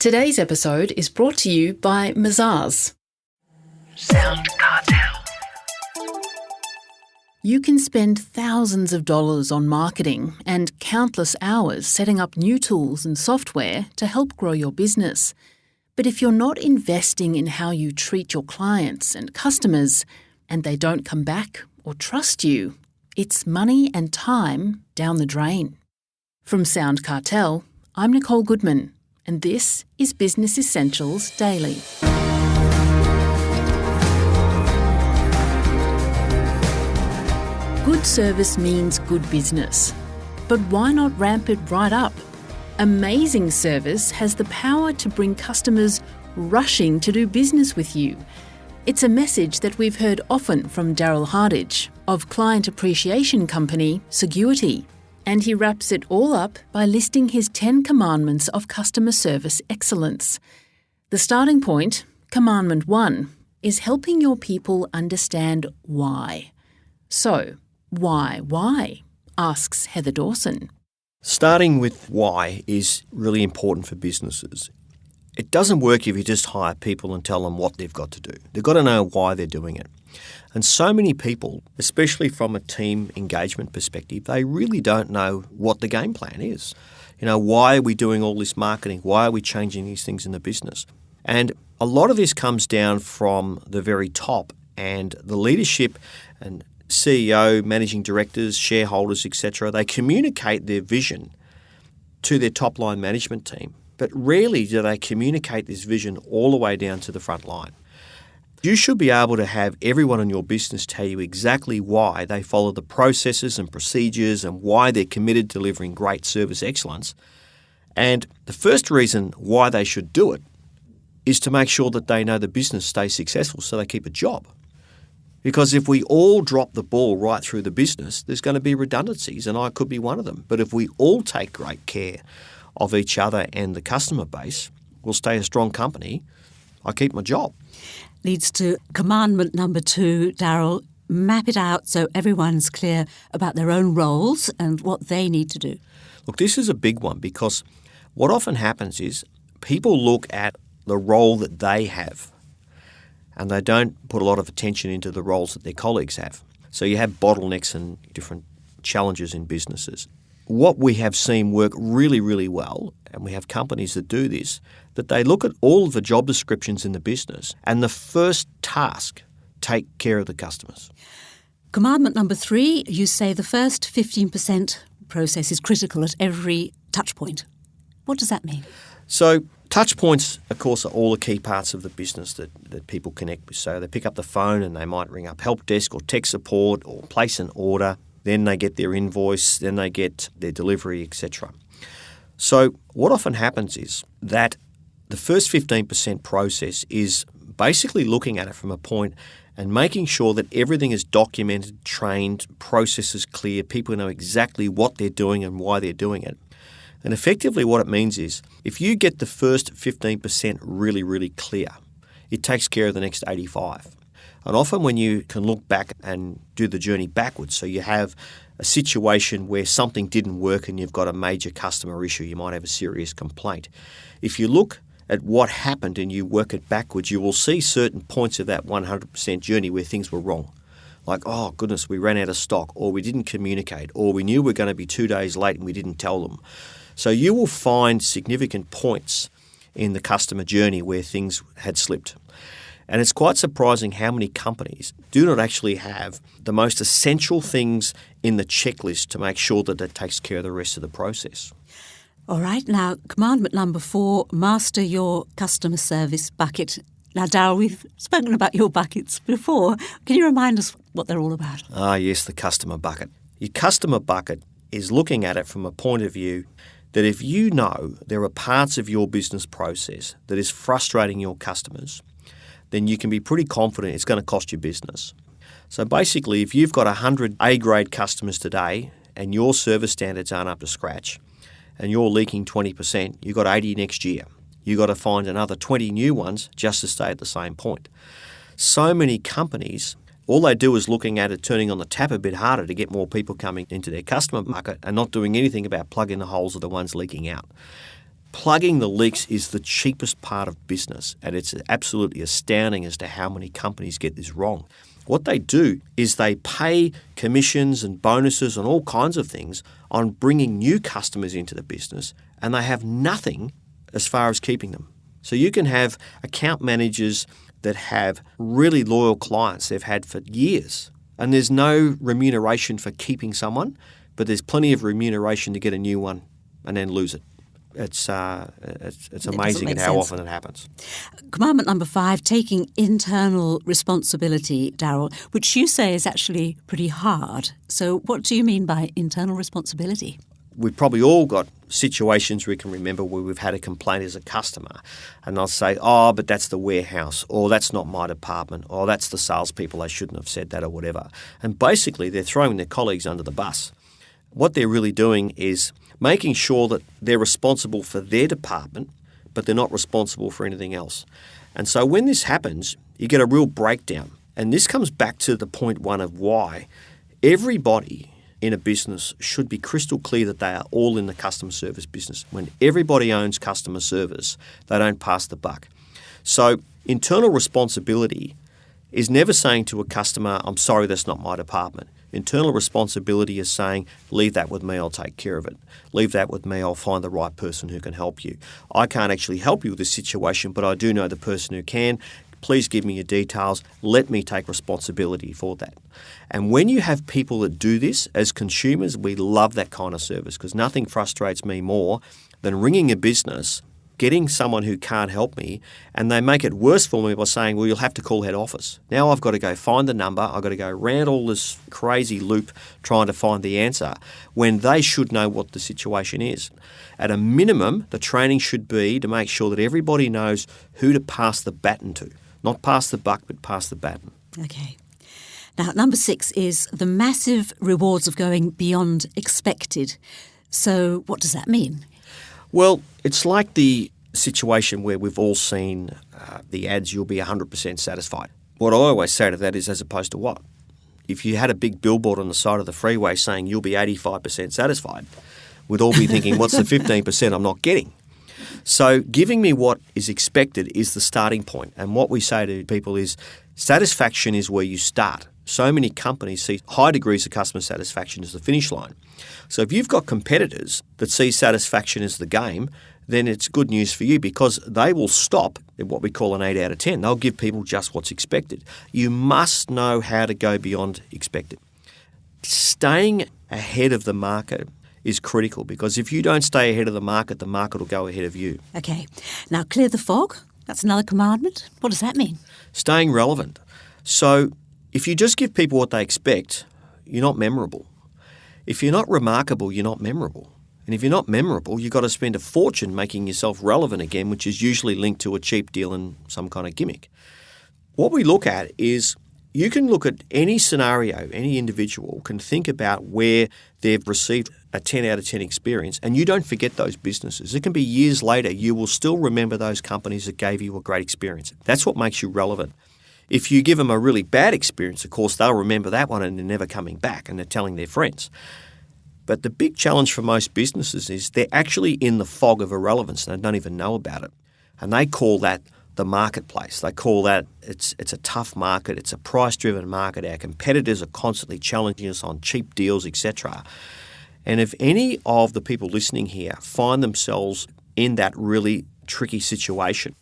Today's episode is brought to you by Mazars. SoundCartel. You can spend thousands of dollars on marketing and countless hours setting up new tools and software to help grow your business. But if you're not investing in how you treat your clients and customers, and they don't come back or trust you, it's money and time down the drain. From SoundCartel, I'm Nicole Goodman, and this is Business Essentials Daily. Good service means good business. But why not ramp it right up? Amazing service has the power to bring customers rushing to do business with you. It's a message that we've heard often from Darrell Hardidge of client appreciation company Saguity. And he wraps it all up by listing his 10 commandments of customer service excellence. The starting point, Commandment 1, is helping your people understand why. So, why? Asks Heather Dawson. Starting with why is really important for businesses. It doesn't work if you just hire people and tell them what they've got to do. They've got to know why they're doing it. And so many people, especially from a team engagement perspective, they really don't know what the game plan is. Why are we doing all this marketing? Why are we changing these things in the business? And a lot of this comes down from the very top, and the leadership and CEO, managing directors, shareholders, etc., they communicate their vision to their top-line management team. But rarely do they communicate this vision all the way down to the front line. You should be able to have everyone in your business tell you exactly why they follow the processes and procedures and why they're committed to delivering great service excellence. And the first reason why they should do it is to make sure that they know the business stays successful so they keep a job. Because if we all drop the ball right through the business, there's going to be redundancies, and I could be one of them. But if we all take great care of each other and the customer base, we'll stay a strong company. I keep my job. Leads to commandment number 2, Darrell. Map it out so everyone's clear about their own roles and what they need to do. Look, this is a big one because what often happens is people look at the role that they have and they don't put a lot of attention into the roles that their colleagues have. So you have bottlenecks and different challenges in businesses. What we have seen work really, really well, and we have companies that do this, that they look at all of the job descriptions in the business and the first task, take care of the customers. Commandment number 3, you say the first 15% process is critical at every touch point. What does that mean? So touch points, of course, are all the key parts of the business that people connect with. So they pick up the phone and they might ring up help desk or tech support or place an order. Then they get their invoice, then they get their delivery, etc. So what often happens is that the first 15% process is basically looking at it from a point and making sure that everything is documented, trained, processes clear, people know exactly what they're doing and why they're doing it. And effectively what it means is if you get the first 15% really, really clear, it takes care of the next 85%. And often when you can look back and do the journey backwards, so you have a situation where something didn't work and you've got a major customer issue, you might have a serious complaint. If you look at what happened and you work it backwards, you will see certain points of that 100% journey where things were wrong. Like, oh goodness, we ran out of stock, or we didn't communicate, or we knew we were going to be 2 days late and we didn't tell them. So you will find significant points in the customer journey where things had slipped. And it's quite surprising how many companies do not actually have the most essential things in the checklist to make sure that it takes care of the rest of the process. All right. Now, commandment number 4, master your customer service bucket. Now, Darrell, we've spoken about your buckets before. Can you remind us what they're all about? Yes, the customer bucket. Your customer bucket is looking at it from a point of view that if you know there are parts of your business process that is frustrating your customers, then you can be pretty confident it's going to cost you business. So basically, if you've got 100 A-grade customers today and your service standards aren't up to scratch and you're leaking 20%, you've got 80 next year. You've got to find another 20 new ones just to stay at the same point. So many companies, all they do is looking at it, turning on the tap a bit harder to get more people coming into their customer market and not doing anything about plugging the holes of the ones leaking out. Plugging the leaks is the cheapest part of business, and it's absolutely astounding as to how many companies get this wrong. What they do is they pay commissions and bonuses and all kinds of things on bringing new customers into the business, and they have nothing as far as keeping them. So you can have account managers that have really loyal clients they've had for years, and there's no remuneration for keeping someone, but there's plenty of remuneration to get a new one and then lose it. It's amazing at how often it happens. Commandment number 5, taking internal responsibility, Darrell, which you say is actually pretty hard. So what do you mean by internal responsibility? We've probably all got situations we can remember where we've had a complaint as a customer, and they'll say, oh, but that's the warehouse, or that's not my department, or that's the salespeople, they shouldn't have said that, or whatever. And basically they're throwing their colleagues under the bus. What they're really doing is making sure that they're responsible for their department, but they're not responsible for anything else. And so when this happens, you get a real breakdown. And this comes back to the point one of why everybody in a business should be crystal clear that they are all in the customer service business. When everybody owns customer service, they don't pass the buck. So internal responsibility is never saying to a customer, I'm sorry, that's not my department. Internal responsibility is saying, leave that with me, I'll take care of it. Leave that with me, I'll find the right person who can help you. I can't actually help you with this situation, but I do know the person who can. Please give me your details. Let me take responsibility for that. And when you have people that do this, as consumers, we love that kind of service because nothing frustrates me more than ringing a business, getting someone who can't help me, and they make it worse for me by saying, well, you'll have to call head office. Now I've got to go find the number. I've got to go round all this crazy loop trying to find the answer when they should know what the situation is. At a minimum, the training should be to make sure that everybody knows who to pass the baton to. Not pass the buck, but pass the baton. Okay. Now, number 6 is the massive rewards of going beyond expected. So what does that mean? Well, it's like the situation where we've all seen the ads, you'll be 100% satisfied. What I always say to that is as opposed to what? If you had a big billboard on the side of the freeway saying you'll be 85% satisfied, we'd all be thinking, what's the 15% I'm not getting? So giving me what is expected is the starting point. And what we say to people is satisfaction is where you start. So many companies see high degrees of customer satisfaction as the finish line. So if you've got competitors that see satisfaction as the game, then it's good news for you because they will stop at what we call an 8 out of 10. They'll give people just what's expected. You must know how to go beyond expected. Staying ahead of the market is critical because if you don't stay ahead of the market will go ahead of you. Okay. Now, clear the fog. That's another commandment. What does that mean? Staying relevant. So if you just give people what they expect, you're not memorable. If you're not remarkable, you're not memorable. And if you're not memorable, you've got to spend a fortune making yourself relevant again, which is usually linked to a cheap deal and some kind of gimmick. What we look at is you can look at any scenario, any individual can think about where they've received a 10 out of 10 experience, and you don't forget those businesses. It can be years later, you will still remember those companies that gave you a great experience. That's what makes you relevant. If you give them a really bad experience, of course, they'll remember that one and they're never coming back and they're telling their friends. But the big challenge for most businesses is they're actually in the fog of irrelevance and they don't even know about it. And they call that the marketplace. They call that it's a tough market, it's a price-driven market. Our competitors are constantly challenging us on cheap deals, etc. And if any of the people listening here find themselves in that really tricky situation,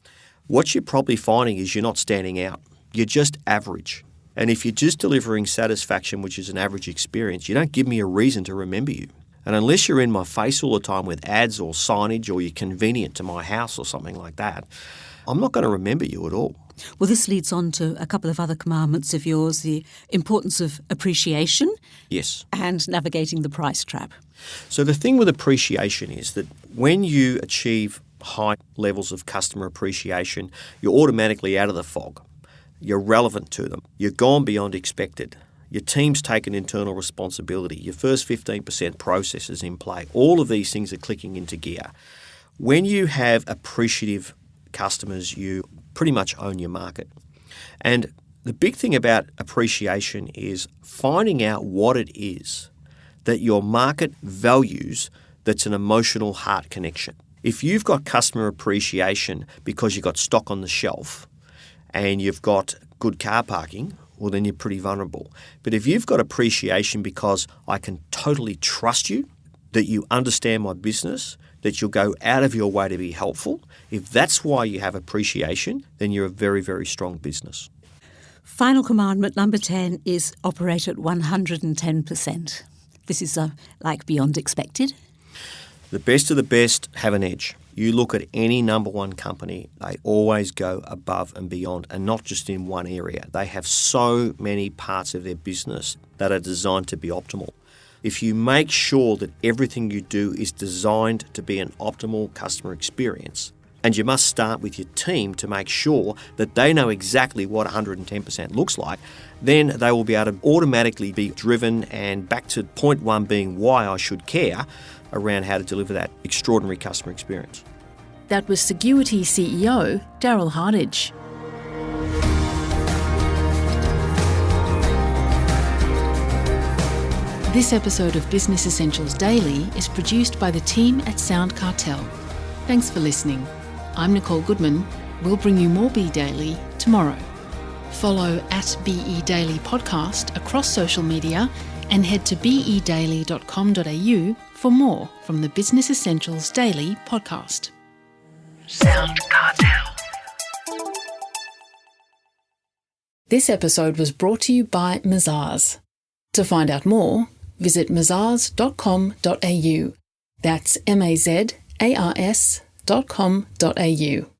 what you're probably finding is you're not standing out. You're just average. And if you're just delivering satisfaction, which is an average experience, you don't give me a reason to remember you. And unless you're in my face all the time with ads or signage or you're convenient to my house or something like that, I'm not going to remember you at all. Well, this leads on to a couple of other commandments of yours, the importance of appreciation. Yes. And navigating the price trap. So the thing with appreciation is that when you achieve high levels of customer appreciation, you're automatically out of the fog. You're relevant to them. You've gone beyond expected. Your team's taken internal responsibility. Your first 15% process is in play. All of these things are clicking into gear. When you have appreciative customers, you pretty much own your market. And the big thing about appreciation is finding out what it is that your market values that's an emotional heart connection. If you've got customer appreciation because you've got stock on the shelf and you've got good car parking, well, then you're pretty vulnerable. But if you've got appreciation because I can totally trust you, that you understand my business, that you'll go out of your way to be helpful, if that's why you have appreciation, then you're a very, very strong business. Final commandment, number 10, is operate at 110%. This is like beyond expected. The best of the best have an edge. You look at any number one company, they always go above and beyond, and not just in one area. They have so many parts of their business that are designed to be optimal. If you make sure that everything you do is designed to be an optimal customer experience, and you must start with your team to make sure that they know exactly what 110% looks like, then they will be able to automatically be driven and back to point one being why I should care around how to deliver that extraordinary customer experience. That was Saguity CEO Darrell Hardidge. This episode of Business Essentials Daily is produced by the team at SoundCartel. Thanks for listening. I'm Nicole Goodman. We'll bring you more Be Daily tomorrow. Follow at BE Daily Podcast across social media and head to bedaily.com.au for more from the Business Essentials Daily podcast. SoundCartel. This episode was brought to you by Mazars. To find out more, visit mazars.com.au. That's mazars.com.au.